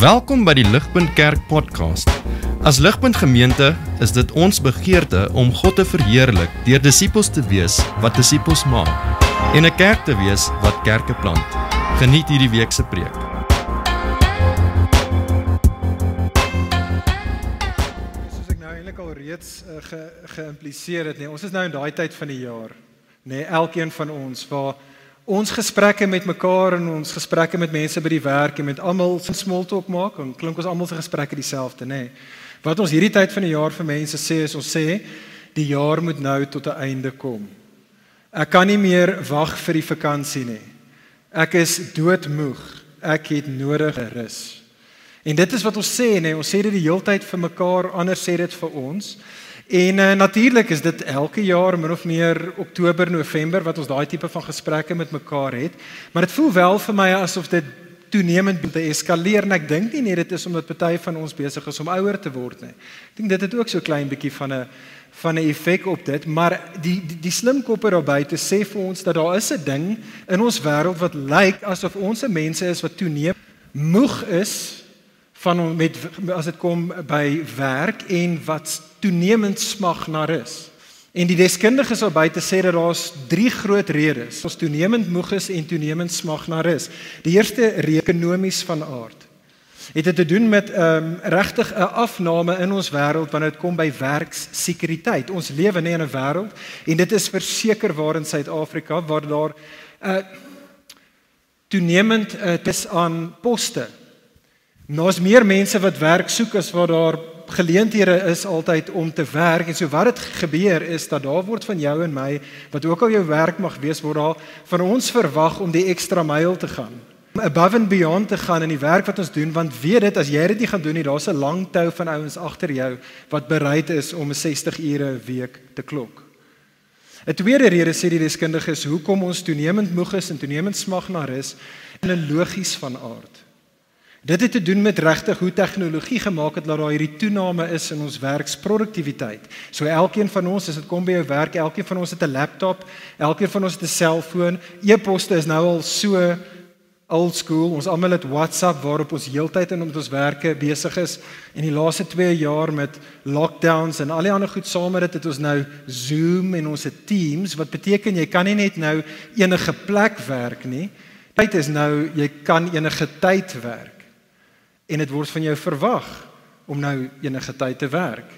Welkom by die Ligpunt Kerk podcast. As Ligpunt Gemeente is dit ons begeerte om God te verheerlik deur disippels te wees wat disippels maak en 'n kerk te wees wat kerke plant. Geniet hierdie week se preek. Soos ek nou eintlik al reeds geïmpliseer het, ons is nou in daai tyd van die jaar, elkeen van ons waar ons gesprekke met mekaar en ons gesprekke met mense by die werk en met almal small talk maak, en klink ons almal se gesprekke dieselfde, Wat ons hierdie tyd van die jaar vir mense sê, is ons sê, die jaar moet nou tot 'n einde kom. Ek kan nie meer wag vir die vakansie nie. Ek is doodmoeg. Ek het nodige rus. En dit is wat ons sê, Ons sê dit die heeltyd vir mekaar, anders sê dit vir ons. En natuurlik is dit elke jaar min of meer Oktober, November wat ons daai tipe van gesprekke met mekaar het, maar dit voel wel vir my asof dit toenemend te eskaleer, en ek dink nie net dit is omdat party van ons besig is om ouer te word nie. Ek dink dit het ook so klein bietjie van 'n effek op dit, maar die slim koppe daar buite sê vir ons dat daar is 'n ding in ons wêreld wat lyk asof ons mense is wat toenemend moeg is as dit kom by werk en wat toenemend smag na rus. En die deskundiges daar buite sê dat daar's 3 groot redes. Ons toenemend moeg is en toenemend smag na rus. Die eerste rede ekonomies van aard. Het dit te doen met regtig 'n afname in ons wêreld wanneer dit kom by werkssekuriteit. Ons lewe in 'n wêreld en dit is verseker waar in Suid-Afrika waar daar toenemend is aan poste. Daar's meer mense wat werk soek as wat daar geleenthede is altyd om te werk, en so wat dit gebeur is dat daar word van jou en my, wat ook al jou werk mag wees, word daar van ons verwag om die ekstra myl te gaan, above and beyond te gaan in die werk wat ons doen, want weet dit, as jy dit nie gaan doen nie, daar's 'n lang tou van ouens agter jou wat bereid is om 'n 60 ure 'n week te klok. 'n Tweede rede sê die deskundiges hoekom ons toenemend moeg is en toenemend smag na rus, in 'n logies van aard. Dit het te doen met regtig hoe tegnologie gemaak het dat daar hierdie toename is in ons werksproduktiwiteit. So elkeen van ons, as dit kom by jou werk, elkeen van ons het 'n laptop, elkeen van ons het 'n selfoon. E-poste is nou al so old school. Ons almal het WhatsApp waarop ons heeltyd in ons werke besig is. En die laaste 2 jaar met lockdowns en al die ander goed saam met dit, het ons nou Zoom en ons het Teams, wat beteken jy kan nie net nou enige plek werk nie. Tyd is nou, jy kan enige tyd werk. En dit word van jou verwag om nou enige tyd te werk.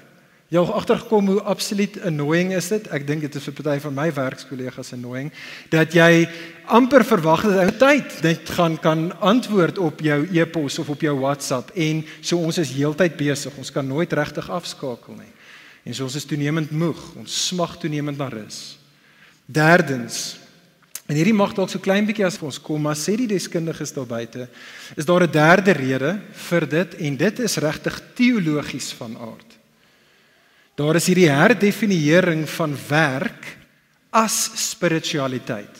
Jy het agtergekom hoe absoluut annoying is dit. Ek dink dit is vir party van my werkskollegas annoying dat jy amper verwag dat jy tyd net kan antwoord op jou e-pos of op jou WhatsApp, en so ons is heeltyd besig. Ons kan nooit regtig afskakel nie. En so ons is toenemend moeg. Ons smag toenemend na rus. Derdens, en hierdie mag dalk so klein bietjie as vir ons kom, maar sê die deskundiges daar buite, is daar 'n derde rede vir dit, en dit is regtig teologies van aard. Daar is hierdie herdefiniering van werk as spiritualiteit.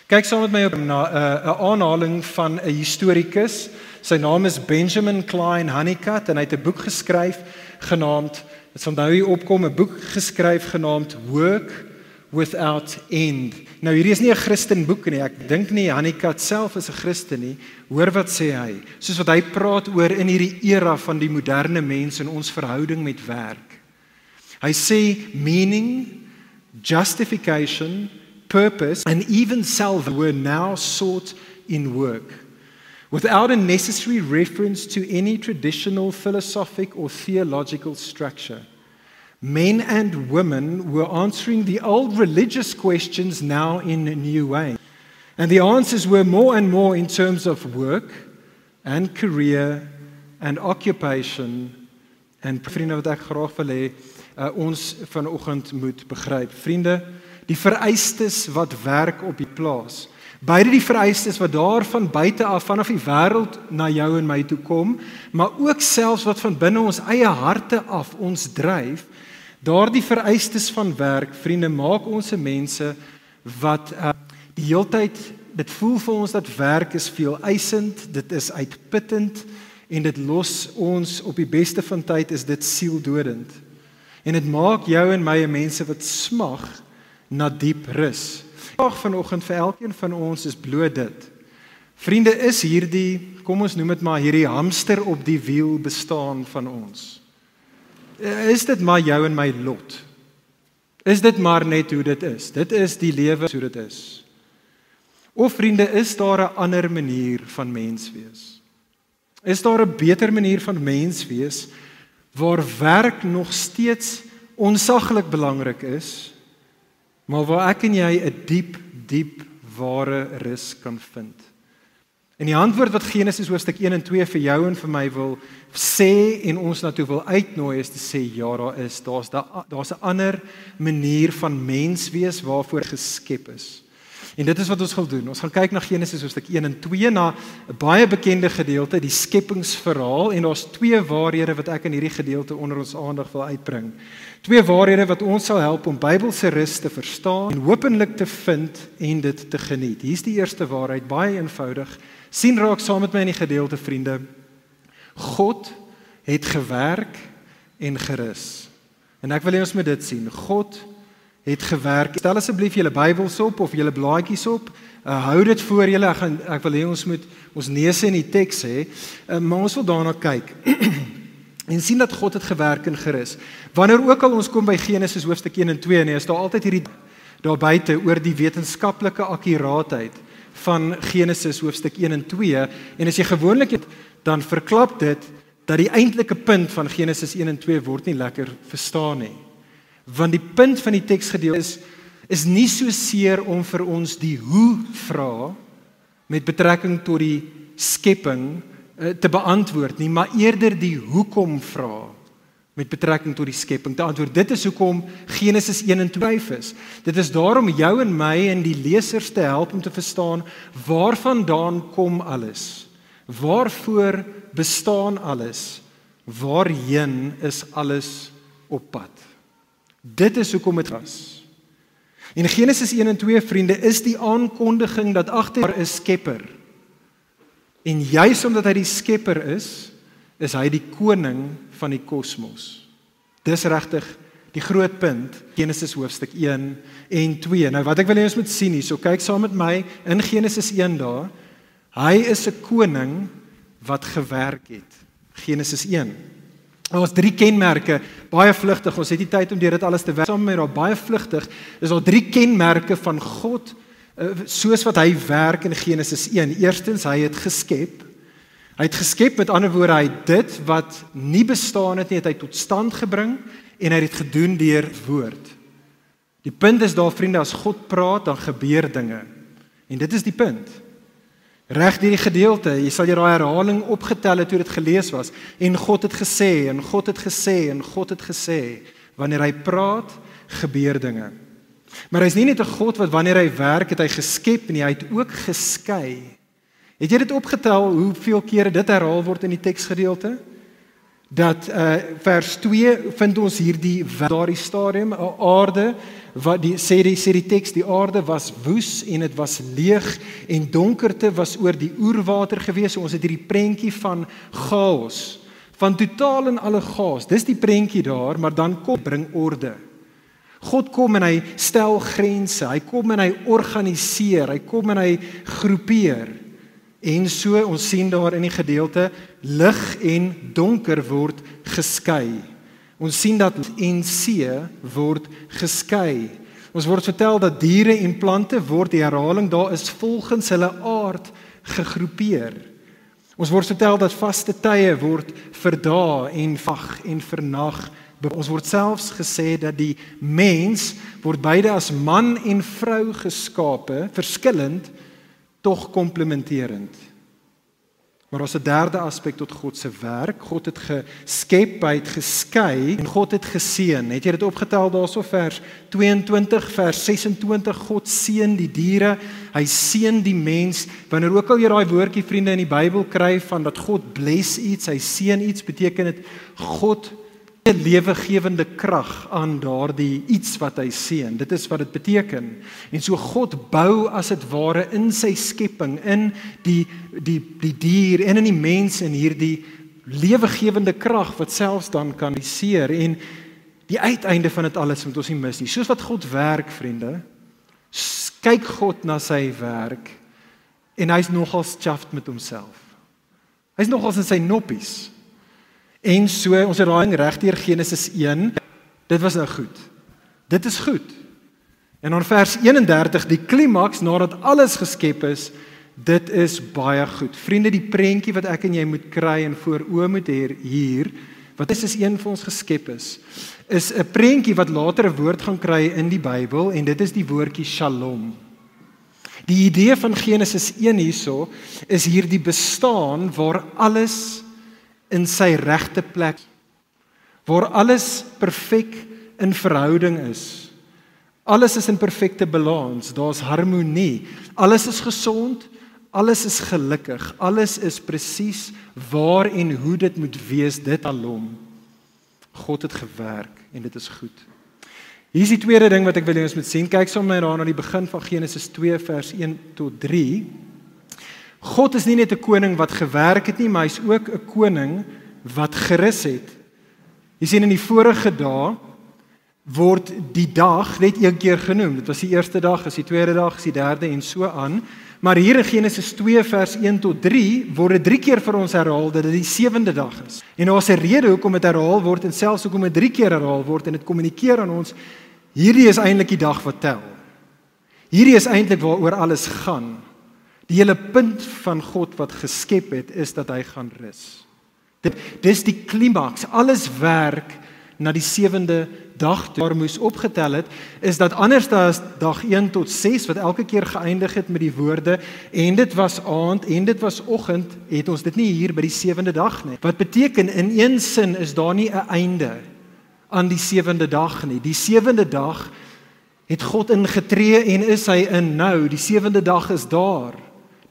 Kyk saam met my op na 'n aanhaling van 'n historikus. Sy naam is Benjamin Klein Honeycutt, en hy het 'n boek geskryf genaamd, dit sal nou hier opkom, 'n boek geskryf genaamd Work Without End. Nou hierdie is nie 'n Christen boek nie, ek dink nie Honeycutt self is 'n Christen nie. Hoor wat sê hy, soos wat hy praat oor in hierdie era van die moderne mens en ons verhouding met werk. Hy sê meaning, justification, purpose and even self were now sought in work, without a necessary reference to any traditional philosophic or theological structure. Men and women were answering the old religious questions now in a new way. And the answers were more and more in terms of work and career and occupation. En vriende, wat ek graag wil hê, ons vanoggend moet begryp. Vriende, die vereistes wat werk op die plaas, beide die vereistes wat daar van buite af, vanaf die wêreld na jou en my toe kom, maar ook selfs wat van binne ons eie harte af ons dryf, daardie vereistes van werk, vriende, maak ons mense wat die heeltyd, dit voel vir ons dat werk is veel eisend, dit is uitputtend, en dit los ons op die beste van tyd is dit sieldodend. En dit maak jou en my mense wat smag na diep rus. Die vraag vanoggend vir elkeen van ons is bloot dit. Vriende, is hierdie, kom ons noem dit maar hierdie hamster op die wiel bestaan van ons? Is dit maar jou en my lot? Is dit maar net hoe dit is? Dit is die lewe hoe dit is. Of vriende, is daar 'n ander manier van mens wees? Is daar 'n beter manier van mens wees waar werk nog steeds onsaglik belangrik is, maar waar ek en jy 'n diep ware rus kan vind? En die antwoord wat Genesis hoofstuk 1 en 2 vir jou en vir my wil sê en ons na toe wil uitnooi is te sê ja, daar's 'n ander manier van mens wees waarvoor geskep is. En dit is wat ons gaan doen. Ons gaan kyk na Genesis hoofstuk 1 en 2, na 'n baie bekende gedeelte, die skepingsverhaal, en daar's 2 waarhede wat ek in hierdie gedeelte onder ons aandag wil uitbring. 2 waarhede wat ons sal help om Bybelse rus te verstaan en hopelik te vind en dit te geniet. Hier's die eerste waarheid, baie eenvoudig. Sien raak saam met my in die gedeelte, vriende. God het gewerk en gerus. En ek wil hê ons moet dit sien. God het gewerk. Stel asseblief julle Bybels op of julle blaadjies op. Hou dit voor julle. Ek wil hê ons moet ons neuse in die teks hê, maar ons wil daarna kyk. En sien dat God het gewerk en gerus. Wanneer ook al ons kom by Genesis hoofstuk 1 en 2, is daar altyd hierdie daar buite oor die wetenskaplike akkuraatheid van Genesis hoofstuk 1 en 2, en as jy gewoonlik het, dan verklap dit dat die eintlike punt van Genesis 1 en 2 word nie lekker verstaan nie. Want die punt van die teksgedeelte is nie so seer om vir ons die hoe vra met betrekking tot die skepping te beantwoord nie, maar eerder die hoekom vra met betrekking tot die skepping te antwoord. Dit is hoekom Genesis 1 en 2 is. Dit is daarom jou en my en die lesers te help om te verstaan waarvandaan kom alles, waarvoor bestaan alles, waarheen is alles op pad. Dit is hoekom dit was. In Genesis 1 en 2, vriende, is die aankondiging dat agter daar 'n skepper. En juis omdat hy die skepper is hy die koning van die kosmos. Dis regtig die groot punt, Genesis hoofstuk 1 en 2. Nou wat ek wil hê ons moet sien hier, so kyk saam met my in Genesis 1 daar. Hy is 'n koning wat gewerk het. Genesis 1. Ons 3 kenmerke, baie vlugtig, ons het nie tyd om deur dit alles te werk saam met daar, baie vlugtig, is daar 3 kenmerke van God, soos wat hy werk in Genesis 1. Eerstens, hy het geskep. Hy het geskep, met ander woorde, hy het dit wat nie bestaan het nie, het hy tot stand gebring, en hy het dit gedoen deur woord. Die punt is daar, vriende, as God praat, dan gebeur dinge. En dit is die punt. Reg deur die gedeelte, jy sal jy daai herhaling opgetel het toe dit gelees was, en God het gesê, en God het gesê, en God het gesê. Wanneer hy praat, gebeur dinge. Maar hy is nie net 'n God wat wanneer hy werk, het hy geskep nie, hy het ook geskei. Het jy dit opgetel, hoeveel kere dit herhaal word in die teksgedeelte? Dat vers 2 vind ons hierdie daardie stadium, 'n aarde, wat sê die teks, die aarde was woes en dit was leeg en donkerte was oor die oerwater gewees. Ons het hierdie prentjie van chaos, van totaal en alle chaos. Dis die prentjie daar, maar dan kom bring orde. God kom en hy stel grense, hy kom en hy organiseer, hy kom en hy groepeer. En so, ons sien daar in die gedeelte, lig en donker word geskei. Ons sien dat en see word geskei. Ons word vertel dat diere en plante word, die herhaling daar is volgens hulle aard gegroepeer. Ons word vertel dat vaste tye word vir dae en vag en vir nag. Ons word selfs gesê dat die mens word beide as man en vrou geskape, verskillend, tog komplementerend. Maar daar's 'n derde aspek tot God se werk. God het geskep, hy het geskei en God het geseën. Het jy dit opgetel daarso vers 22, vers 26, God seën die diere, hy seën die mens. Wanneer ook al jy daai woordjie, vriende, in die Bybel kry van dat God bless iets, hy seën iets, beteken dit God 'n lewegewende krag aan daardie iets wat hy seën. Dit is wat dit beteken. En so God bou as dit ware in sy skepping, in die dier en in die mens, in hierdie lewegewende krag wat selfs dan kan realiseer. En die uiteinde van dit alles moet ons nie mis nie. Soos wat God werk, vriende, kyk God na sy werk en hy's nogals chuffed met homself. Hy's nogals in sy noppies. En so, ons het daai reg deur Genesis 1, dit was nou goed. Dit is goed. En dan vers 31, die klimaks, nadat alles geskep is, dit is baie goed. Vriende, die prentjie wat ek en jy moet kry en voor oë moet hê hier, wat is een van ons geskep is 'n prentjie wat later 'n woord gaan kry in die Bybel, en dit is die woordjie shalom. Die idee van Genesis 1 hierso, is hier die bestaan waar alles in sy regte plek, waar alles perfek in verhouding is. Alles is in perfekte balans, daar's harmonie, alles is gesond, alles is gelukkig, alles is presies waar en hoe dit moet wees, dit alom. God het gewerk en dit is goed. Hier is die tweede ding wat ek wil hê ons moet sien. Kyk sommer daar na die begin van Genesis 2 vers 1 tot 3. God is nie net 'n koning wat gewerk het nie, maar hy's ook 'n koning wat gerus het. Jy sien in die vorige dae word die dag net een keer genoem. Dit was die eerste dag, is die tweede dag, is die derde en so aan. Maar hier in Genesis 2 vers 1 tot 3 word dit 3 keer vir ons herhaal dat dit die 7de dag is. En daar's 'n rede hoekom dit herhaal word en selfs hoekom dit 3 keer herhaal word en dit kommunikeer aan ons, hierdie is eintlik die dag wat tel. Hierdie is eintlik waaroor alles gaan. Die hele punt van God wat geskep het is dat hy gaan rus. Dis die klimaks, alles werk na die 7de dag toe. Daar moes opgetel het, is dat anders as dag 1 tot 6, wat elke keer geëindig het met die woorde, en dit was aand, en dit was oggend, het ons dit nie hier by die 7de dag nie. Wat beteken, in een sin is daar nie 'n einde aan die 7de dag nie. Die 7de dag het God ingetree en is hy in nou. Die 7de dag is daar.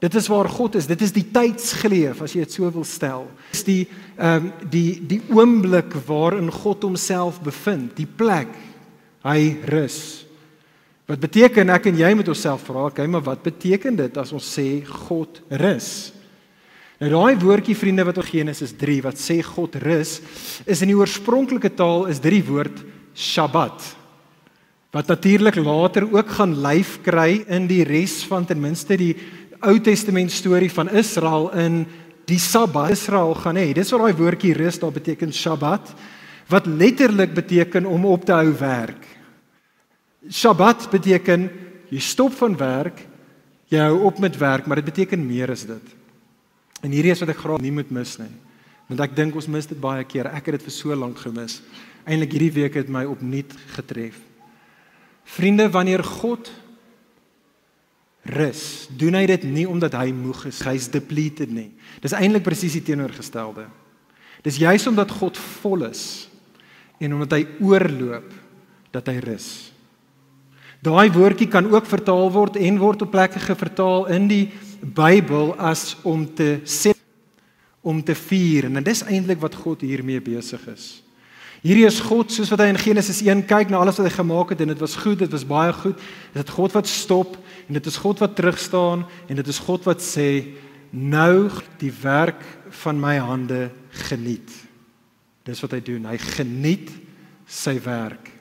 Dit is waar God is. Dit is die tydsgleef, as jy dit so wil stel. Dit is die oomblik waarin God homself bevind, die plek. Hy rus. Wat beteken, ek en jy moet onsself vra, okay, maar wat beteken dit as ons sê God rus? Nou daai woordjie, vriende, wat op Genesis 3 wat sê God rus, is in die oorspronklike taal is dit die woord Shabbat. Wat natuurlik later ook gaan lyf kry in die res van ten minste die Ou Testament storie van Israel in die Sabbat Israel gaan hê. Dis wat daai woordjie rus daar beteken Shabbat, wat letterlik beteken om op te hou werk. Shabbat beteken jy stop van werk, jy hou op met werk, maar dit beteken meer as dit. En hierdie is wat ek graag nie moet mis nie. Want ek dink ons mis dit baie keer. Ek het dit vir so lank gemis. Eintlik hierdie week het my opnuut getref. Vriende, wanneer God rus, doen hy dit nie omdat hy moeg is, hy's depleted nie. Dis eintlik presies die teenoorgestelde. Dis juis omdat God vol is en omdat hy oorloop dat hy rus. Daai woordjie kan ook vertaal word en word op plekke vertaal in die Bybel as om te sê, om te vier, en dis eintlik wat God hiermee besig is. Hierdie is God, soos wat hy in Genesis 1 kyk na alles wat hy gemaak het, en dit was goed, dit was baie goed, dit is God wat stop, en dit is God wat terugstaan, en dit is God wat sê, nou die werk van my hande geniet. Dis wat hy doen, hy geniet sy werk.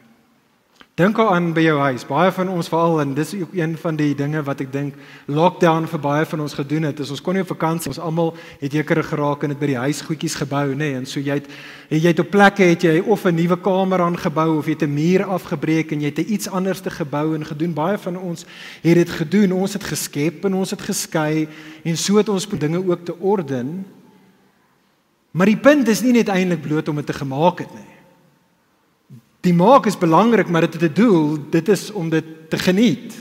Dink aan by jou huis, baie van ons veral, en dis ook een van die dinge wat ek dink, lockdown vir baie van ons gedoen het, is ons kon nie op vakansie, ons almal het jekere geraak en het by die huis goedjies gebou, nee, en so jy het op plekke, het jy of 'n nuwe kamer aangebou, of jy het 'n muur afgebreek, en jy het iets anders te gebou en gedoen, baie van ons het dit gedoen, ons het geskep, en ons het geskei, en so het ons dinge ook te orden, maar die punt is nie net eintlik bloot om dit te gemaak het nie. Die maak is belangrik, maar dit het 'n doel, dit is om dit te geniet.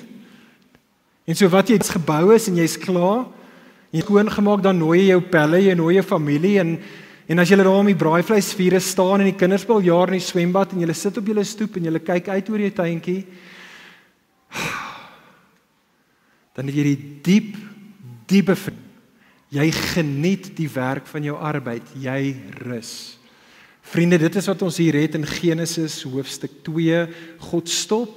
En so wat jy gebou is en jy's klaar, jy het skoon gemaak, dan nooi jy jou pelle, jy nooi jou familie, en as julle daar om die braaivleisvuure staan en die kinders speel jaar in die swembad, en julle sit op julle stoep en julle kyk uit oor jou tuintjie, dan het jy die diep bevrediging. Jy geniet die werk van jou arbeid, jy rus. Vriende, dit is wat ons hier het in Genesis hoofstuk 2. God stop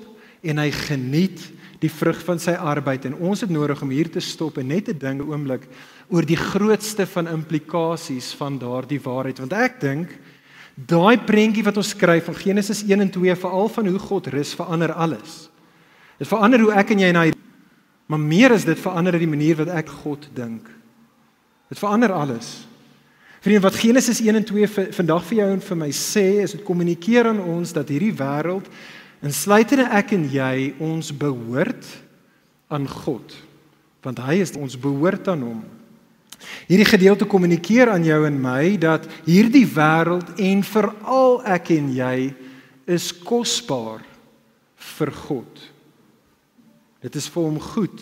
en hy geniet die vrug van sy arbeid. En ons het nodig om hier te stop en net te dink 'n oomblik oor die grootste van implikasies van daardie waarheid. Want ek dink, daai prentjie wat ons skryf van Genesis 1 en 2, veral van hoe God rus, verander alles. Dit verander hoe ek en jy na Maar meer as dit verander die manier wat ek God dink. Dit verander alles. Vriende, wat Genesis 1 en 2 vandag vir jou en vir my sê, is dit kommunikeer aan ons dat hierdie wêreld, insluitende ek en jy, ons behoort aan God. Want hy is ons behoort aan hom. Hierdie gedeelte kommunikeer aan jou en my dat hierdie wêreld en veral ek en jy is kosbaar vir God. Dit is vir hom goed.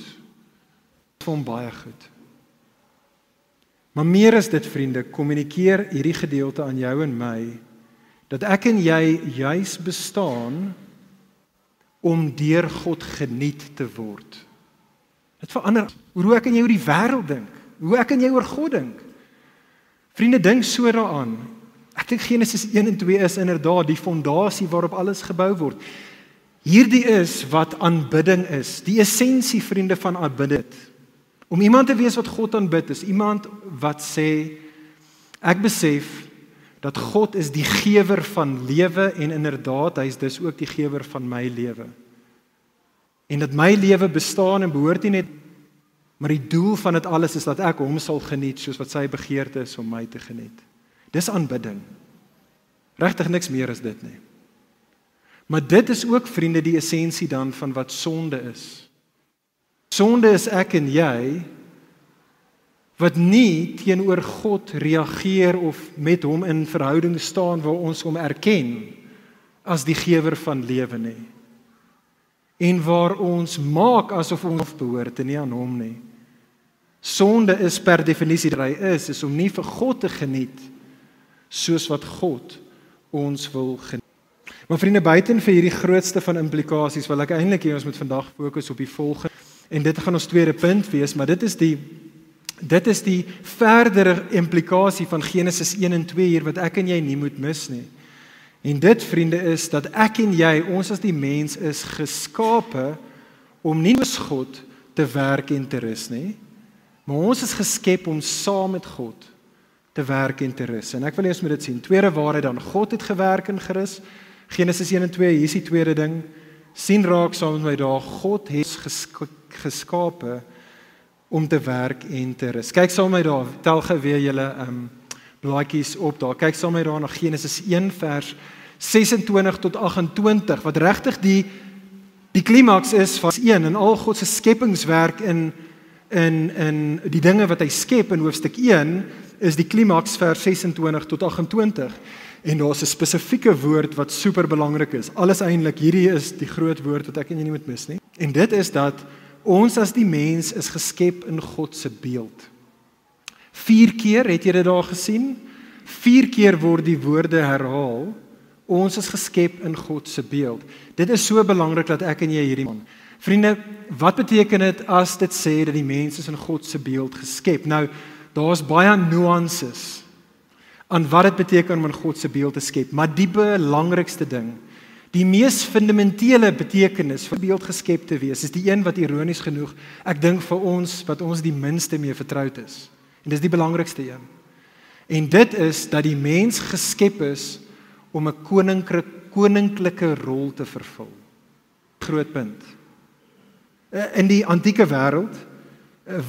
Vir hom baie goed. Maar meer as dit, vriende, kommunikeer hierdie gedeelte aan jou en my dat ek en jy juis bestaan om deur God geniet te word. Dit verander hoe ek en jy oor die wêreld dink, hoe ek en jy oor God dink. Vriende, dink so daaraan. Ek dink Genesis 1 en 2 is inderdaad die fondasie waarop alles gebou word. Hierdie is wat aanbidding is, die essensie, vriende, van aanbidding. Om iemand te wees wat God aanbid, is iemand wat sê, ek besef dat God is die gewer van lewe en inderdaad, hy is dus ook die gewer van my lewe. En dat my lewe bestaan en behoort nie net, maar die doel van dit alles is dat ek hom sal geniet, soos wat sy begeerte is om my te geniet. Dis aanbidding. Regtig niks meer as dit nie. Maar dit is ook, vriende, die essensie dan van wat sonde is. Sonde is ek en jy wat nie teenoor God reageer of met hom in verhouding staan waar ons hom erken as die gewer van lewe nie. En waar ons maak asof ons behoort en nie aan hom nie. Sonde is per definisie dat hy is om nie vir God te geniet soos wat God ons wil geniet. Maar vriende, buiten vir hierdie grootste van implikasies wil ek eintlik hê ons moet vandag fokus op die volgende. En dit gaan ons tweede punt wees, maar dit is die verdere implikasie van Genesis 1 en 2 hier wat ek en jy nie moet mis nie. En dit, vriende, is dat ek en jy, ons as die mens, is geskape om nie soos God te werk en te rus nie, maar ons is geskep om saam met God te werk en te rus. En ek wil eers met dit sien. Tweede waarheid dan, God het gewerk en gerus. Genesis 1 en 2, hier is die tweede ding. Sien raak saam met my daar, God het geskape om te werk en te rus. Kyk saam met my daar, tel gou weer julle blaadjies op daar. Kyk saam met my daar na Genesis 1 vers 26 tot 28, wat regtig die klimaks is van 1 en al God se skepingswerk in die dinge wat hy skep in hoofstuk 1 is die klimaks vers 26 tot 28. En daar's 'n spesifieke woord wat super belangrik is. Alles eintlik, hierdie is die groot woord wat ek en jy nie moet mis nie. En dit is dat ons as die mens is geskep in God se beeld. 4 keer, het jy dit daar gesien? 4 keer word die woorde herhaal. Ons is geskep in God se beeld. Dit is so belangrik dat ek en jy hierdie man. Vriende, wat beteken dit as dit sê dat die mens is in God se beeld geskep? Nou, daar's baie nuances aan wat dit beteken om in God se beeld te skep, maar die belangrikste ding, die mees fundamentele betekenis vir beeld geskep te wees, is die een wat ironies genoeg, ek dink vir ons, wat ons die minste mee vertroud is. En dis die belangrikste een. En dit is dat die mens geskep is om 'n koninklike rol te vervul. Groot punt. In die antieke wêreld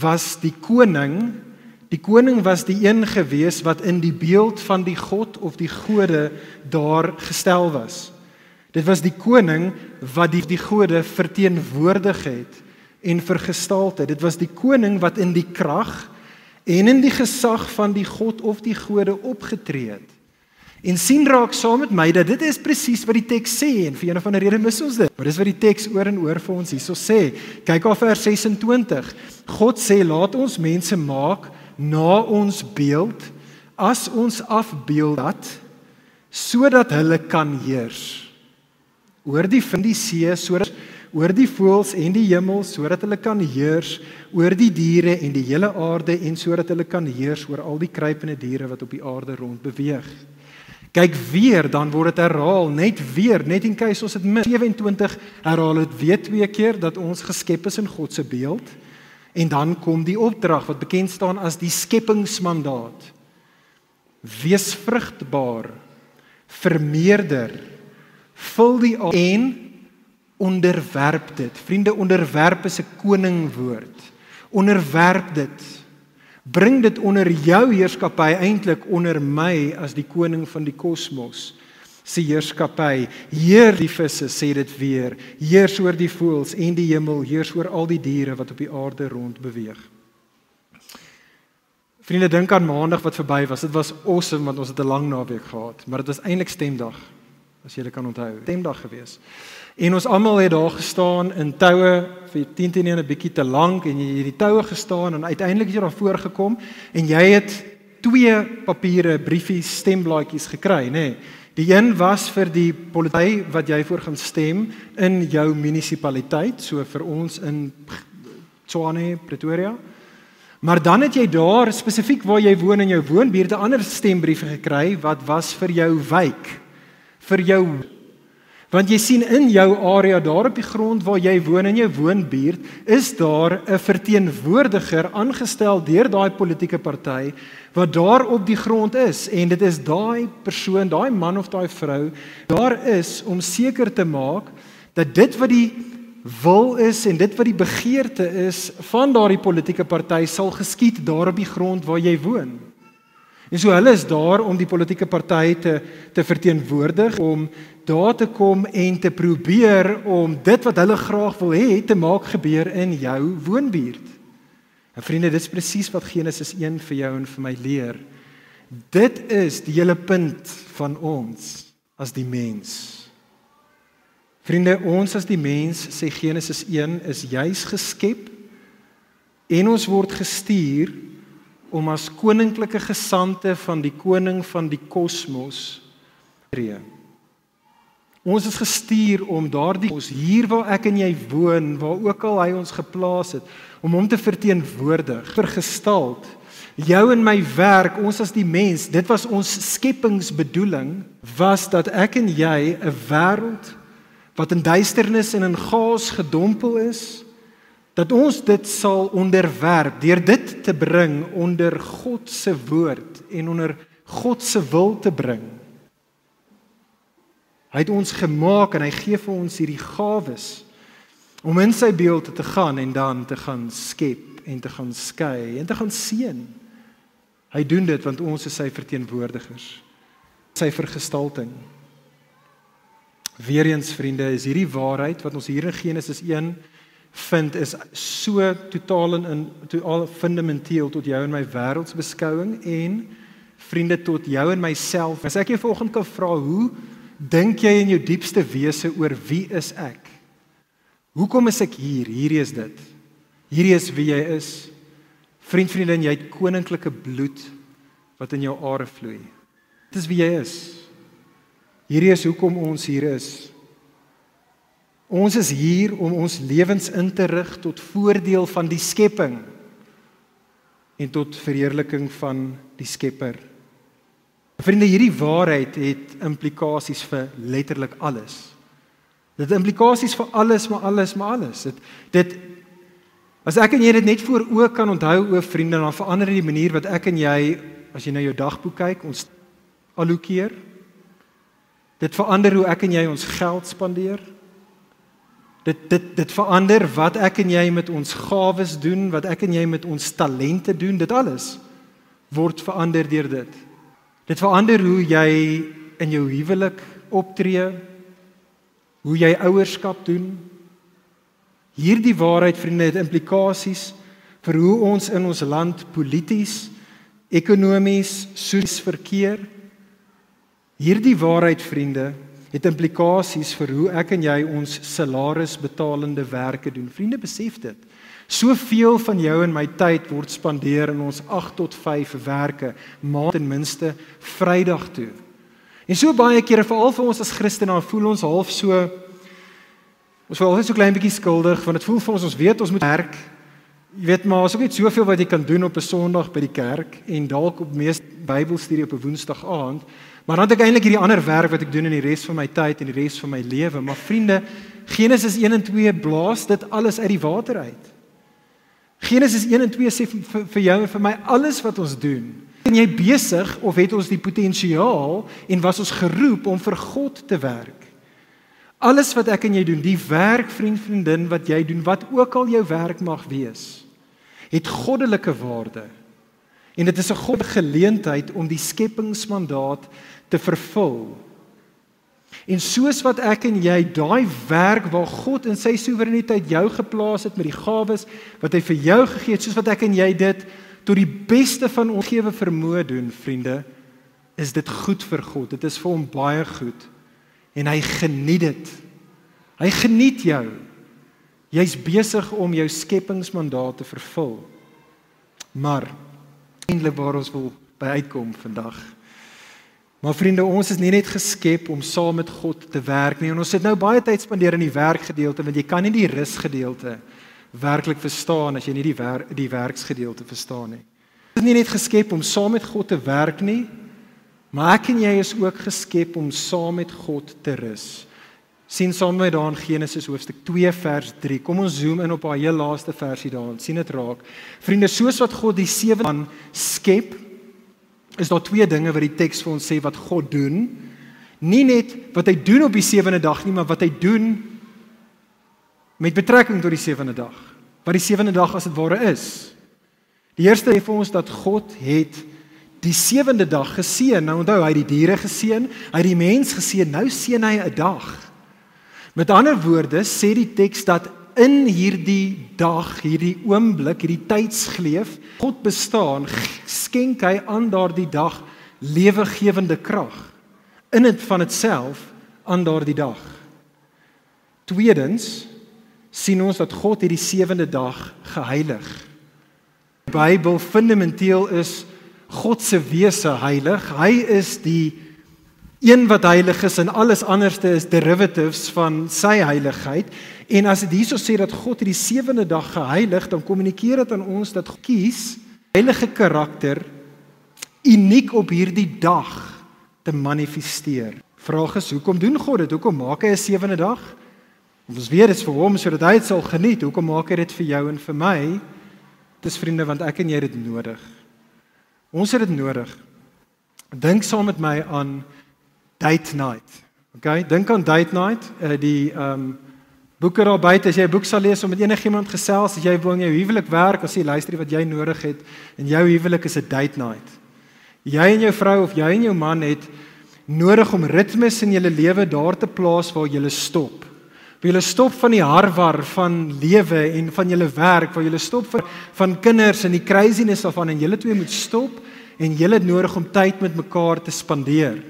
was die koning was die een gewees wat in die beeld van die God of die gode daar gestel was. Dit was die koning wat die gode verteenwoordig het en vergestalte het. Dit was die koning wat in die krag en in die gesag van die God of die gode opgetree het. En sien raak saam met my dat dit is presies wat die teks sê en vir een of ander rede mis ons dit. Maar dis wat die teks oor en oor vir ons hierso sê. Kyk al vers 26. God sê laat ons mense maak na ons beeld as ons afbeeld dat sodat hulle kan heers oor die vind die see, sodat oor die voëls en die hemel, sodat hulle kan heers oor die diere en die hele aarde en sodat hulle kan heers oor al die kruipende diere wat op die aarde rond beweeg. Kyk weer, dan word dit herhaal, net in case ons dit mis. 27 herhaal dit weer 2 keer dat ons geskep is in God se beeld. En dan kom die opdrag wat bekend staan as die skepingsmandaat. Wees vrugbaar, vermeerder, vul die aarde en onderwerp dit. Vriende, onderwerp is 'n koningwoord. Onderwerp dit. Bring dit onder jou heerskappy, eintlik onder my as die koning van die kosmos se heerskappy. Heer die visse, sê dit weer. Heers oor die voëls en die hemel, heers oor al die diere wat op die aarde rond beweeg. Vriende, dink aan Maandag wat verby was. Dit was awesome want ons het 'n lang naweek gehad, maar dit was eintlik stemdag, as julle kan onthou. Stemdag gewees. En ons almal het daar gestaan in toue vir 10 teen 1 'n bietjie te lank en jy het die toue gestaan en uiteindelik het jy daar voorgekom en jy het 2 papiere briefies stemblaadjies gekry, nê. Nee. Die een was vir die party wat jy voor gaan stem in jou munisipaliteit, so vir ons in Tshwane, Pretoria. Maar dan het jy daar spesifiek waar jy woon in jou woonbuurt 'n ander stembriewe gekry wat was vir jou wijk, vir jou. Want jy sien in jou area daar op die grond waar jy woon in jou woonbuurt, is daar 'n verteenwoordiger aangestel deur daai politieke party wat daar op die grond is en dit is daai persoon, daai man of daai vrou, daar is om seker te maak dat dit wat die wil is en dit wat die begeerte is van daardie politieke party sal geskied daar op die grond waar jy woon. En so hulle is daar om die politieke party te verteenwoordig, om daar te kom en te probeer om dit wat hulle graag wil hê te maak gebeur in jou woonbuurt. En vriende, dit is presies wat Genesis 1 vir jou en vir my leer. Dit is die hele punt van ons as die mens. Vriende, ons as die mens, sê Genesis 1, is juis geskep en ons word gestuur om as koninklike gesandte van die koning van die kosmos te tree. Ons is gestuur om daardie ons hier waar ek en jy woon, waar ook al hy ons geplaas het, om hom te verteenwoordig, vergestald. Jou en my werk, ons as die mens, dit was ons skepingsbedoeling, was dat ek en jy 'n wêreld wat in duisternis en in chaos gedompel is, dat ons dit sal onderwerp, deur dit te bring onder God se woord en onder God se wil te bring. Hy het ons gemaak en hy gee vir ons hierdie gawes om in sy beeld te gaan en dan te gaan skep en te gaan skei en te gaan seën. Hy doen dit want ons is sy verteenwoordigers, sy vergestalting. Weereens vriende, is hierdie waarheid wat ons hier in Genesis 1 vind, is so totaal en fundamenteel tot jou en my wêreldsbeskouing en vriende tot jou en myself. As ek jou vanoggend kan vra, hoe dink jy in jou diepste wese oor wie is ek? Hoekom is ek hier? Hierdie is dit. Hierdie is wie jy is. Vriendin, jy het koninklike bloed wat in jou are vloei. Dit is wie jy is. Hierdie is hoekom ons hier is. Ons is hier om ons lewens in te rig tot voordeel van die skepping en tot verheerliking van die Skepper. Vriende, hierdie waarheid het implikasies vir letterlik alles. Dit het implikasies vir alles, maar alles. As ek en jy dit net voor oë kan onthou, vriende, dan verander die manier wat ek en jy, as jy na jou dagboek kyk, ons allokeer. Dit verander hoe ek en jy ons geld spandeer. Dit verander wat ek en jy met ons gawes doen, wat ek en jy met ons talente doen, dit alles word verander deur dit. Dit verander hoe jy in jou huwelik optree, hoe jy ouerskap doen. Hierdie waarheid, vriende, het implikasies vir hoe ons in ons land polities, ekonomies, sosiaal verkeer. Hierdie waarheid, vriende, het implikasies vir hoe ek en jy ons salarisbetalende werke doen. Vriende, besef dit. Soveel van jou en my tyd word spandeer in ons 8 tot 5 werke, maand ten minste Vrydag toe. En so baie kere, veral vir ons as Christene, voel ons half so, ons voel altyd so klein bietjie skuldig, want dit voel vir ons weet ons moet werk. Jy weet maar, is ook net soveel wat jy kan doen op 'n Sondag by die kerk en dalk op meeste Bybelstudie op 'n Woensdag aand. Maar dan het ek eintlik hierdie ander werk wat ek doen in die res van my tyd en die res van my lewe. Maar vriende, Genesis 1 en 2 blaas dit alles uit die water uit. Genesis 1 en 2 sê vir jou en vir my alles wat ons doen. En jy besig of het ons die potensiaal en was ons geroep om vir God te werk? Alles wat ek en jy doen, die werk, vriend, vriendin, wat jy doen, wat ook al jou werk mag wees, het goddelike waarde. En dit is 'n goddelike geleentheid om die skepingsmandaat te vervul. En soos wat ek en jy daai werk waar God in sy soewereiniteit jou geplaas het met die gawes wat hy vir jou gegee het, soos wat ek en jy dit tot die beste van ons gegewe vermoë doen, vriende, is dit goed vir God. Dit is vir hom baie goed. En hy geniet dit. Hy geniet jou. Jy's besig om jou skepingsmandaat te vervul. Maar eintlik waar ons wil by uitkom vandag. Maar vriende, ons is nie net geskep om saam met God te werk nie. En ons het nou baie tyd spandeer in die werkgedeelte, want jy kan nie die rusgedeelte werklik verstaan as jy nie die werksgedeelte verstaan nie. Ons is nie net geskep om saam met God te werk nie, maar ek en jy is ook geskep om saam met God te rus. Sien saam met daar in Genesis hoofstuk 2 vers 3. Kom ons zoom in op haar heel laaste versie daar. Sien dit raak. Vriende, soos wat God die 7 man skep, is daar 2 dinge wat die teks vir ons sê wat God doen. Nie net wat hy doen op die 7de dag nie, maar wat hy doen met betrekking tot die 7de dag. Wat die 7de dag as dit ware is. Die eerste sê vir ons dat God het die 7de dag geseën. Nou onthou, hy het die diere geseën, hy het die mens geseën, nou seën hy 'n dag. Met ander woorde sê die teks dat in hierdie dag, hierdie oomblik, hierdie tydsgleef, God bestaan, skenk hy aan daardie dag lewegewende krag. In dit van itself aan daardie dag. Tweedens sien ons dat God hierdie 7de dag geheilig. Die Bybel fundamenteel is God se wese heilig. Hy is die een wat heilig is en alles anderste is derivatives van sy heiligheid. En as dit hierso sê dat God hierdie 7de dag geheilig, dan kommunikeer dit aan ons dat God kies heilige karakter uniek op hierdie dag te manifesteer. Vraag is, hoekom doen God dit? Hoekom maak hy 'n 7de dag? Ons weet dit is vir hom sodat hy dit sal geniet. Hoekom maak hy dit vir jou en vir my? Dis vriende, want ek en jy het dit nodig. Ons het dit nodig. Dink saam met my aan date night. Okay, dink aan date night, die boeke daar buite, as jy 'n boek sal lees om met enigiemand gesels, as jy wil in jou huwelik werk, as jy luister wat jy nodig het, en jou huwelik is 'n date night. Jy en jou vrou of jy en jou man het nodig om ritmes in julle lewe daar te plaas waar julle stop. Waar julle stop van die harwar van lewe en van julle werk, waar julle stop van kinders en die craziness daarvan, en julle twee moet stop en julle het nodig om tyd met mekaar te spandeer.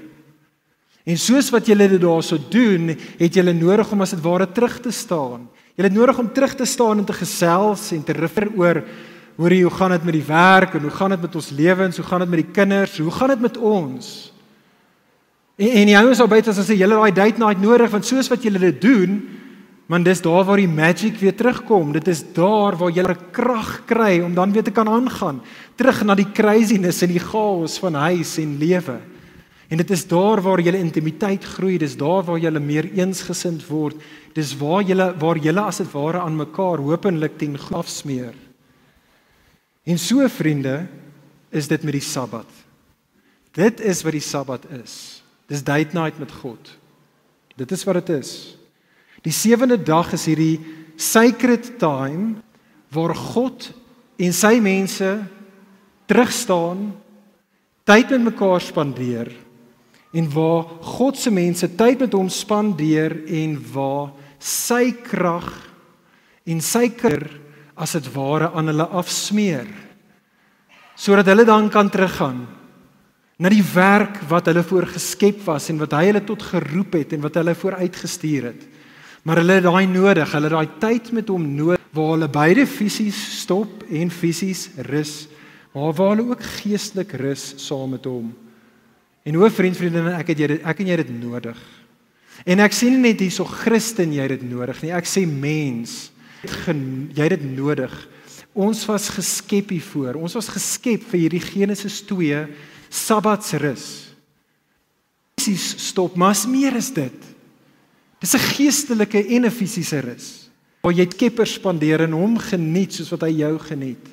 En soos wat julle dit daarso doen, het julle nodig om as dit ware terug te staan. Julle het nodig om terug te staan en te gesels en te refer oor hoe gaan dit met die werk en hoe gaan dit met ons lewens, hoe gaan dit met die kinders, hoe gaan dit met ons? En die ouens daar buite as sê julle daai date night nodig, want soos wat julle dit doen, man, dis daar waar die magic weer terugkom. Dit is daar waar julle krag kry om dan weer te kan aangaan, terug na die craziness en die chaos van huis en lewe. En dit is daar waar julle intimiteit groei, dis daar waar julle meer eensgesind word, dis waar julle as dit ware aan mekaar hopelik ten goeie afsmeer. En so, vriende, is dit met die Sabbat. Dit is wat die Sabbat is. Dis date night met God. Dit is wat dit is. Die 7de dag is hierdie sacred time waar God en sy mense terugstaan, tyd met mekaar spandeer, en waar God se mense tyd met hom spandeer en waar sy krag en sy kuier as dit ware aan hulle afsmeer, sodat hulle dan kan teruggaan na die werk wat hulle voor geskep was en wat hy hulle tot geroep het en wat hulle vooruitgestuur het. Maar hulle het daai nodig, hulle het daai tyd met hom nodig, waar hulle beide fisies stop en fisies rus, maar waar hulle ook geestelik rus saam met hom. En hoe vriendin, ek en jy dit nodig. En ek sê nie net hierso Christen jy dit nodig nie, ek sê mens, jy dit nodig. Ons was geskep hiervoor, ons was geskep vir hierdie Genesis 2 Sabbatsrus. Fisies stop, maar as meer is dit. Dis 'n geestelike en 'n fisiese rus, waar jy Skepper spandeer en hom geniet soos wat hy jou geniet.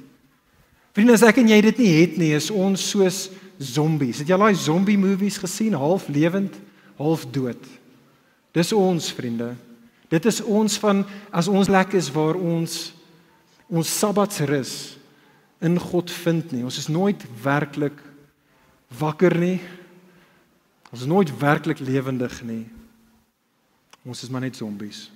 Vriende, as ek en jy dit nie het nie, is ons soos zombies. Het jy al daai zombie movies gesien? Half lewend, half dood. Dis ons, vriende. Dit is ons as ons plek is waar ons Sabbatsrus in God vind nie. Ons is nooit werklik wakker nie. Ons is nooit werklik lewendig nie. Ons is maar net zombies.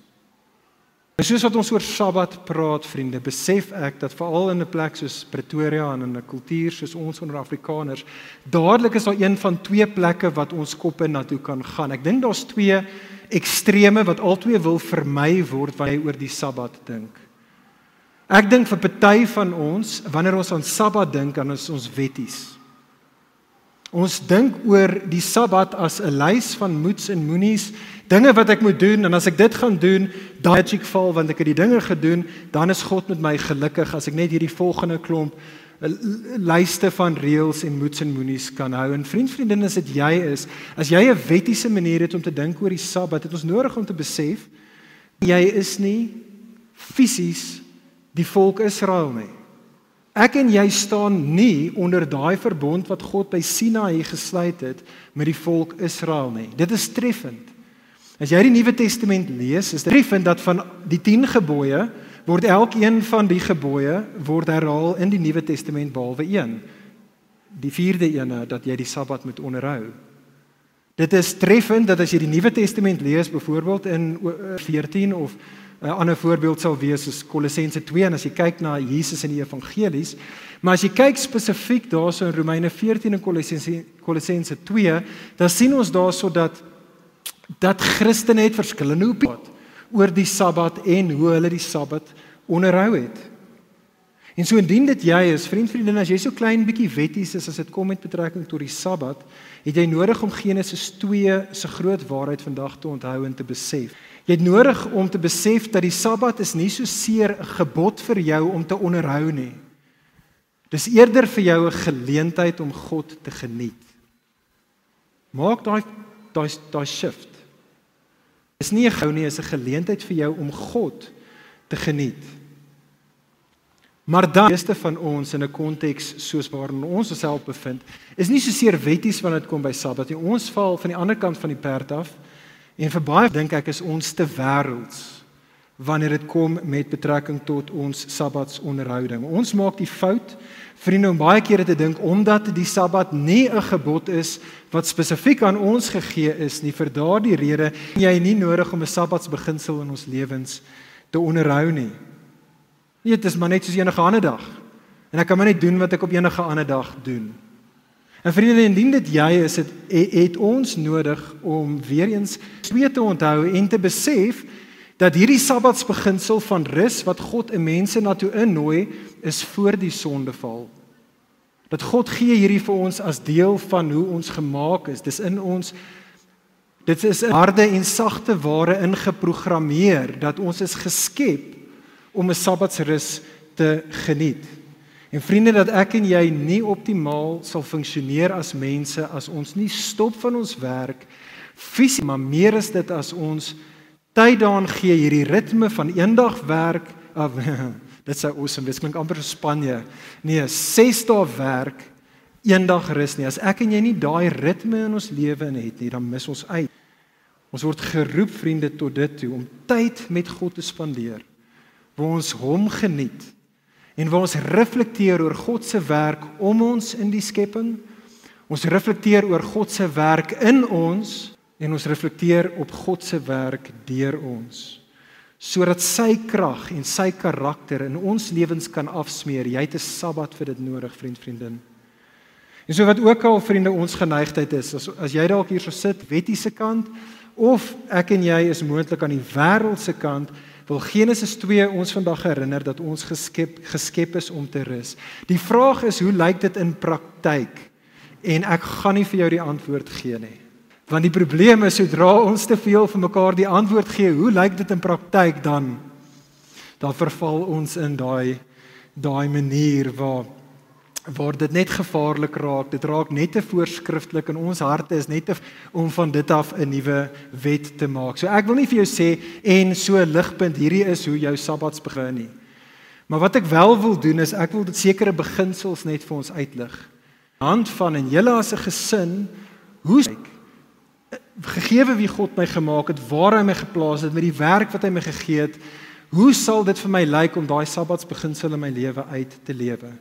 En soos wat ons oor Sabbat praat, vriende, besef ek dat veral in 'n plek soos Pretoria en in 'n kultuur soos ons onder Afrikaners, dadelik is daar een van twee plekke wat ons koppe na toe kan gaan. Ek dink daar's twee ekstreme wat albei wil vermy word wanneer jy oor die Sabbat dink. Ek dink vir party van ons, wanneer ons aan Sabbat dink, dan is ons wetties. Ons dink oor die Sabbat as 'n lys van moets en moenies, dinge wat ek moet doen, en as ek dit gaan doen, dan magic val, want ek het die dinge gedoen, dan is God met my gelukkig, as ek net hierdie volgende klomp lyste van reëls en moets en moenies kan hou. En vriendin, as dit jy is, as jy 'n wettiese manier het om te dink oor die Sabbat, het ons nodig om te besef, jy is nie fisies die volk Israel nie. Ek en jy staan nie onder daai verbond wat God by Sinaï gesluit het met die volk Israel nie. Dit is treffend. As jy die Nuwe Testament lees, is dit treffend dat van die 10 gebooie word elkeen van die gebooie word herhaal in die Nuwe Testament behalwe een. Die 4de ene dat jy die Sabbat moet onderhou. Dit is treffend dat as jy die Nuwe Testament lees, byvoorbeeld in 14 of 'n ander voorbeeld sal wees is Kolossense 2 en as jy kyk na Jesus in die evangelies, maar as jy kyk spesifiek daarso in Romeine 14 en Kolossense 2, dan sien ons daarso dat Christene het verskillende opinies oor die Sabbat en hoe hulle die Sabbat onderhou het. En so indien dit jy is, vriendin, as jy so klein bietjie wetties is as dit kom met betrekking tot die Sabbat, het jy nodig om Genesis 2 se groot waarheid vandag te onthou en te besef. Jy het nodig om te besef dat die Sabbat is nie so seer 'n gebod vir jou om te onderhou nie. Dis eerder vir jou 'n geleentheid om God te geniet. Maak daai shift. Dis nie 'n gou nie, is 'n geleentheid vir jou om God te geniet. Maar dan, die meeste van ons in 'n konteks soos waarin ons onsself bevind, is nie so seer wetties wanneer dit kom by Sabbat nie. Ons val van die ander kant van die perd af. En vir baie dink ek is ons te wêrelds wanneer dit kom met betrekking tot ons Sabbatsonderhouding. Ons maak die fout, vriende, om baie kere te dink omdat die Sabbat nie 'n gebod is wat spesifiek aan ons gegee is nie, vir daardie rede jy nie nodig om 'n Sabbatsbeginsel in ons lewens te onderhou nie. Nee, dit is maar net soos enige ander dag. En ek kan maar net doen wat ek op enige ander dag doen. En vriende, indien dit jy is, het ons nodig om weer eens twee te onthou en te besef dat hierdie Sabbatsbeginsel van rus wat God 'n mense na toe innooi, is voor die sondeval. Dat God gee hierdie vir ons as deel van hoe ons gemaak is. Dis in ons, dit is in harde en sagte ware ingeprogrammeer dat ons is geskep om 'n Sabbatsrus te geniet. En vriende, dat ek en jy nie optimaal sal funksioneer as mense as ons nie stop van ons werk fisies, maar meer is dit as ons tyd daaraan gee, hierdie ritme van eendag werk, dit sou awesome wees, klink amper so Spanje. Nee, 6 dae werk, eendag rus nie. As ek en jy nie daai ritme in ons lewe het nie, dan mis ons uit. Ons word geroep, vriende, tot dit toe om tyd met God te spandeer, waar ons hom geniet en waar ons reflekteer oor God se werk om ons in die skepping. Ons reflekteer oor God se werk in ons en ons reflekteer op God se werk deur ons, sodat sy krag en sy karakter in ons lewens kan afsmeer. Jy het 'n Sabbat vir dit nodig, vriendin. En so wat ook al, vriende, ons geneigtheid is, as jy dalk hier so sit, wettiese kant, of ek en jy is moontlik aan die wêreldse kant, wil Genesis 2 ons vandag herinner dat ons geskep is om te rus. Die vraag is, hoe lyk dit in praktyk? En ek gaan nie vir jou die antwoord gee nie. Want die probleem is, sodra ons te veel vir mekaar die antwoord gee, hoe lyk dit in praktyk, dan verval ons in daai manier waar dit net gevaarlik raak. Dit raak net te voorskriftelik en ons harte is net om van dit af 'n nuwe wet te maak. So ek wil nie vir jou sê, en so ligpunt, hierdie is hoe jou Sabbats begin nie. Maar wat ek wel wil doen is, ek wil dit sekere beginsels net vir ons uitlig. Hand van en julle as 'n gesin, hoe gegeewe wie God my gemaak het, waar hy my geplaas het, met die werk wat hy my gegee het, hoe sal dit vir my lyk om daai sabbatsbeginsel in my lewe uit te lewe?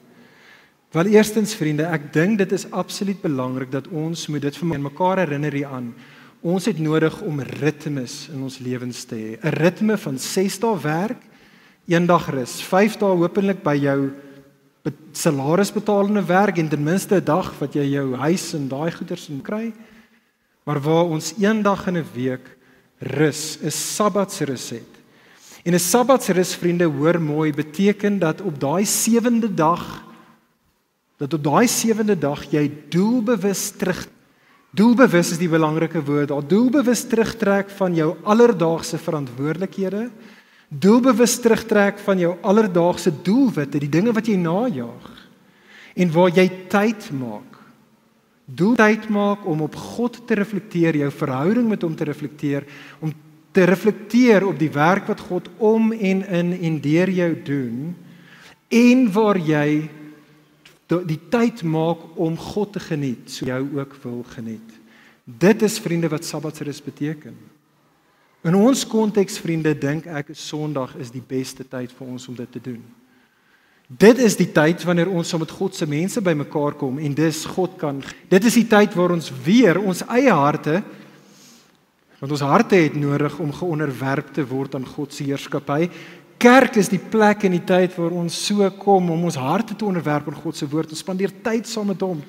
Wel eerstens vriende, ek dink dit is absoluut belangrik dat ons moet dit vir mekaar herinner hieraan. Ons het nodig om ritmes in ons lewens te hê. 'n Ritme van 6 dae werk, 1 dag rus, 5 dae hopelik by jou salarisbetalende werk en ten minste 'n dag wat jy jou huis en daai goeders in kry, maar waar ons 1 dag in 'n week rus, 'n sabbatsrus het. En 'n sabbatsrus, vriende, hoor mooi, beteken dat op daai 7de dag jy doelbewus terug. Doelbewus is die belangrike woord. Daar doelbewus terugtrek van jou alledaagse verantwoordelikhede, doelbewus terugtrek van jou alledaagse doelwitte, die dinge wat jy najaag, en waar jy tyd maak. Tyd maak om op God te reflekteer, jou verhouding met hom te reflekteer, om te reflekteer op die werk wat God om en in en deur jou doen, en waar jy die tyd maak om God te geniet, so jou ook wil geniet. Dit is, vriende, wat sabbatsrus beteken. In ons konteks, vriende, dink ek Sondag is die beste tyd vir ons om dit te doen. Dit is die tyd wanneer ons saam met God se mense bymekaar kom en dit is die tyd waar ons weer ons eie harte, want ons harte het nodig om geonderwerp te word aan God se heerskappy. Kerk is die plek en die tyd waar ons so kom om ons harte te onderwerp aan God se woord. Ons spandeer tyd saam met hom,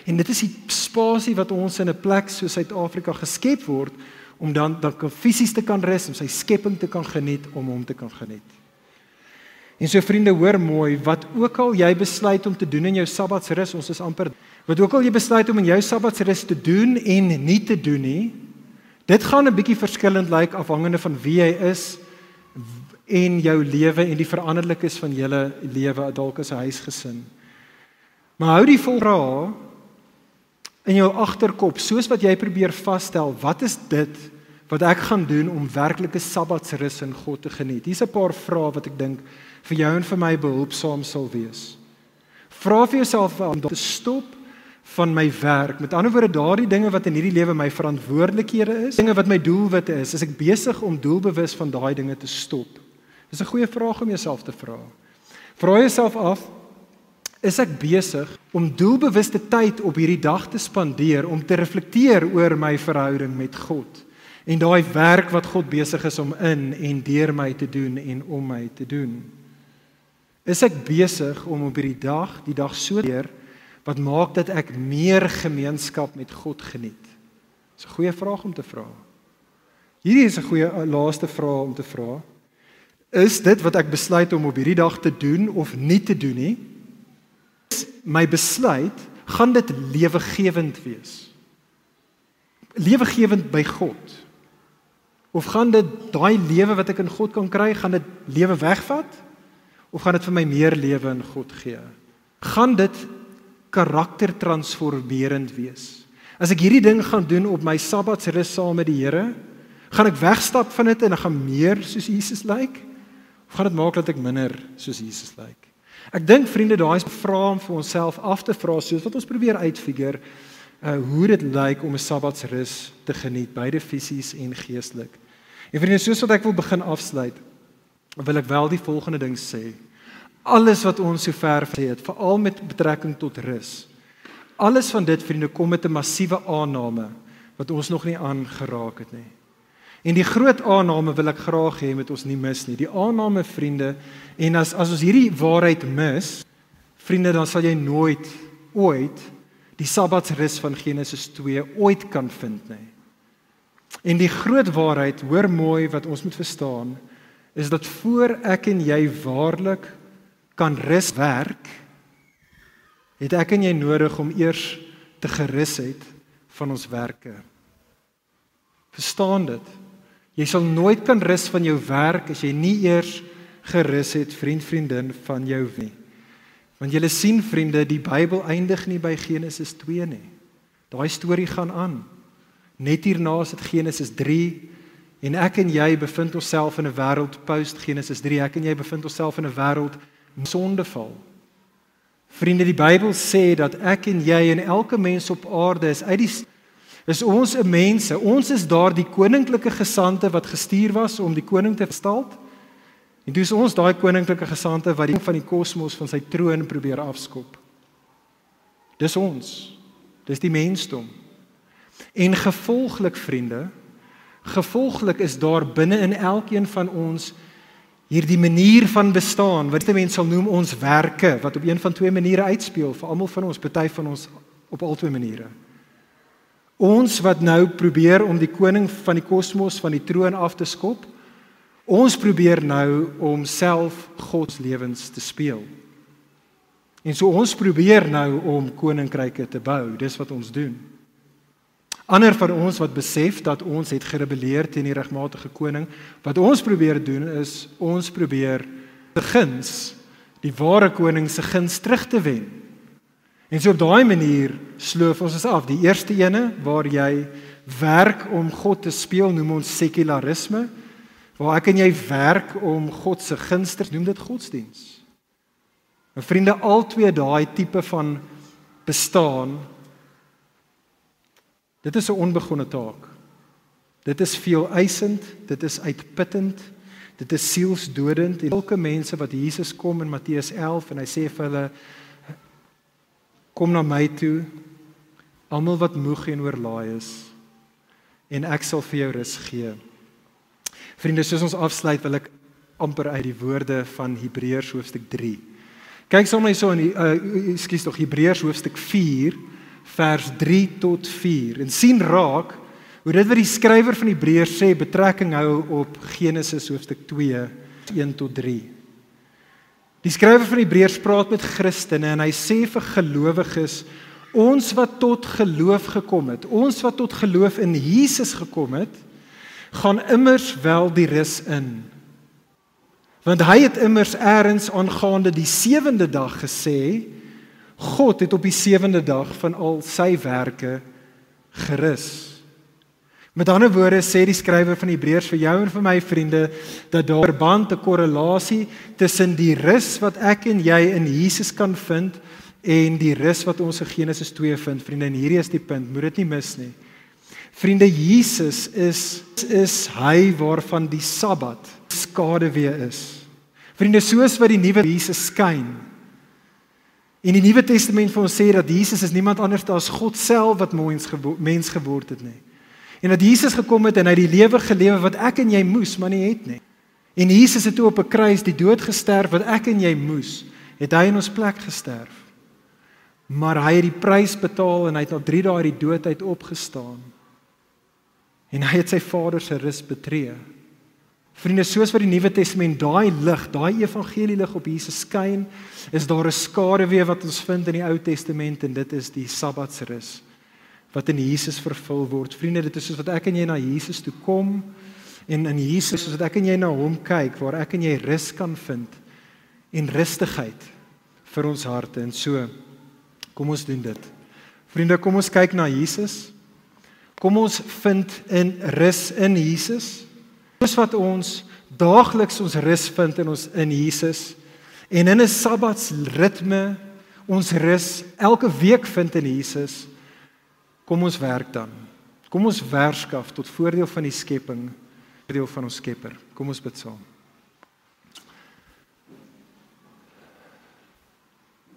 en dit is die spasie wat ons in 'n plek so Suid-Afrika geskep word om dan fisies te kan rus, om sy skepping te kan geniet, om hom te kan geniet. En so vriende, hoor mooi, wat ook al jy besluit om te doen in jou sabbatsrus, wat ook al jy besluit om in jou sabbatsrus te doen en nie te doen nie, dit gaan 'n bietjie verskillend lyk afhangende van wie jy is en jou lewe en die veranderlikes van julle lewe, dalk as 'n huisgesin. Maar hou die vraag in jou agterkop, soos wat jy probeer vasstel, wat is dit wat ek gaan doen om werklike sabbatsrus in God te geniet? Hier's 'n paar vrae wat ek dink vir jou en vir my behulpsaam sal wees. Vra vir jouself om te stop van my werk. Met ander woorde, daardie dinge wat in hierdie lewe my verantwoordelikhede is, dinge wat my doelwitte is ek besig om doelbewus van daai dinge te stop? Dis 'n goeie vraag om jouself te vra. Vra jouself af, is ek besig om doelbewuste tyd op hierdie dag te spandeer om te reflekteer oor my verhouding met God en daai werk wat God besig is om in en deur my te doen en om my te doen? Is ek besig om op hierdie dag, die dag so deur wat maak dat ek meer gemeenskap met God geniet? Dis 'n goeie vraag om te vra. Hierdie is 'n goeie laaste vraag om te vra. Is dit wat ek besluit om op hierdie dag te doen of nie te doen nie? Is my besluit, gaan dit lewegewend wees? Lewegewend by God? Of gaan dit daai lewe wat ek in God kan kry, gaan dit lewe wegvat? Of gaan dit vir my meer lewe in God gee? Gaan dit karaktertransformerend wees? As ek hierdie ding gaan doen op my sabbatsrus saam met die Here, gaan ek wegstap van dit en ek gaan meer soos Jesus lyk? Of gaan dit maak dat ek minder soos Jesus lyk? Ek dink, vriende, daai is 'n vraag om vir onsself af te vra, soos wat ons probeer uitfigure hoe dit lyk om 'n sabbatsrus te geniet, beide fisies en geestelik. En vriende, soos wat ek wil begin afsluit, wil ek wel die volgende ding sê. Alles wat ons sover gesê het, veral met betrekking tot rus, alles van dit, vriende, kom met 'n massiewe aanname wat ons nog nie aangeraak het nie. En die groot aanname wil ek graag hê met ons nie mis nie. Die aanname, vriende, en as ons hierdie waarheid mis, vriende, dan sal jy nooit ooit die sabbatsrus van Genesis 2 ooit kan vind nie. En die groot waarheid, hoor mooi wat ons moet verstaan, is dat voor ek en jy waarlik kan rus werk, het ek en jy nodig om eers te gerus het van ons werke. Verstaan dit? Jy sal nooit kan rus van jou werk as jy nie eers gerus het, vriendin, van jou nie. Want julle sien, vriende, die Bybel eindig nie by Genesis 2 nie. Daai storie gaan aan. Net hierna is dit Genesis 3 en ek en jy bevind onsself in 'n wêreld post Genesis 3. Ek en jy bevind onsself in 'n wêreld sondeval. Vriende, die Bybel sê dat ek en jy en elke mens op aarde is uit Is ons 'n mense, ons is daar die koninklike gesande wat gestuur was om die koning te verstaan. En dis ons daai koninklike gesande wat die van die kosmos van sy troon probeer afskop. Dis ons. Dis die mensdom. En gevolglik, vriende, gevolglik is daar binne in elkeen van ons hierdie manier van bestaan, wat die mens sal noem ons werke, wat op een van twee maniere uitspeel, vir almal van ons, party van ons op al twee maniere. Ons wat nou probeer om die koning van die kosmos van die troon af te skop, ons probeer nou om self God se lewens te speel. En so ons probeer nou om koninkryke te bou, dis wat ons doen. Ander van ons wat besef dat ons het gerebelleer teen die regmatige koning, wat ons probeer doen is, ons probeer die guns, die ware koning se guns terug te wen. En so op daai manier sloof ons is af. Die eerste ene, waar jy werk om God te speel, noem ons sekularisme, waar ek en jy werk om God se gunste, noem dit godsdiens. En vriende, al twee daai tipe van bestaan, dit is 'n onbegonne taak. Dit is veel eisend, dit is uitputtend, dit is sielsdodend. En elke mense wat Jesus kom in Matteus 11 en hy sê vir hulle, kom na my toe, almal wat moeg en oorlaai is, en ek sal vir jou rus gee. Vriende, soos ons afsluit, wil ek amper uit die woorde van Hebreërs hoofstuk 3. Kyk saam met my so in Hebreërs hoofstuk 4, vers 3 tot 4, en sien raak hoe dit wat die skrywer van Hebreërs sê betrekking hou op Genesis hoofstuk 2, 1 tot 3. Die skrywer van Hebreërs praat met Christene en hy sê vir gelowiges, ons wat tot geloof gekom het, ons wat tot geloof in Jesus gekom het, gaan immers wel die rus in. Want hy het immers eers aangaande die 7de dag gesê, God het op die 7de dag van al sy werke gerus. Met ander woorde sê die skrywer van Hebreërs vir jou en vir my vriende, dat daar 'n verband, 'n korrelasie tussen die rus wat ek en jy in Jesus kan vind en die rus wat ons in Genesis 2 vind. Vriende, en hierdie is die punt, moet dit nie mis nie. Vriende, Jesus is hy waarvan die Sabbat skaduwee is. Vriende, soos wat die nuwe Jesus skyn. En die Nuwe Testament vir ons sê dat Jesus is niemand anders as God self wat mens geword het nie. En dat Jesus gekom het en hy die lewe gelewe wat ek en jy moes, maar nie het nie. En Jesus het toe op 'n kruis die dood gesterf wat ek en jy moes, het hy in ons plek gesterf. Maar hy het die prys betaal en hy het na 3 dae uit die dood uit opgestaan. En hy het sy Vader se rus betree. Vriende, soos wat die Nuwe Testament daai lig, daai evangelie lig op Jesus skyn, is daar 'n skaduwee wat ons vind in die Ou Testament en dit is die Sabbatsrus wat in Jesus vervul word. Vriende, dit is soos wat ek en jy na Jesus toe kom en in Jesus, soos wat ek en jy na hom kyk, waar ek en jy rus kan vind en rustigheid vir ons harte. En so, kom ons doen dit. Vriende, kom ons kyk na Jesus. Kom ons vind in rus in Jesus. Soos wat ons daagliks ons rus vind in Jesus en in 'n Sabbatsritme ons rus elke week vind in Jesus, kom ons werk dan. Kom ons werskaf tot voordeel van die skepping, voordeel van ons Skepper. Kom ons bid saam.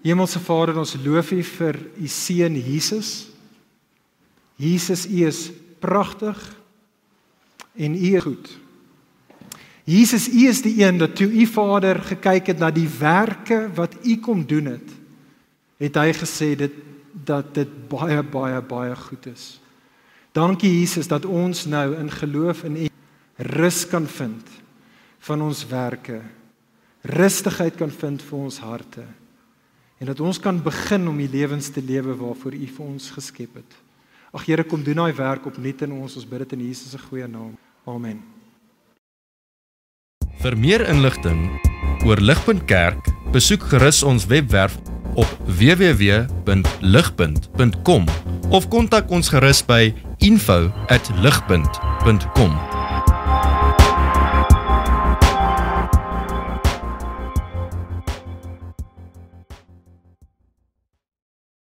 Hemelse Vader, ons loof U vir U seun Jesus. Jesus, U is pragtig en U is goed. Jesus, U is die een dat toe U Vader gekyk het na die werke wat U kom doen het hy gesê dat dit baie, baie, baie goed is. Dankie Jesus dat ons nou in geloof in U rus kan vind van ons werke, rustigheid kan vind vir ons harte en dat ons kan begin om die lewens te lewe waarvoor U vir ons geskep het. Ag Here, kom doen daai werk opnuut in ons bid dit in Jesus se goeie naam. Amen. Vir meer inligting oor Lig.Kerk, besoek gerus ons webwerf op www.lig.com of kontak ons gerus by info@lig.com.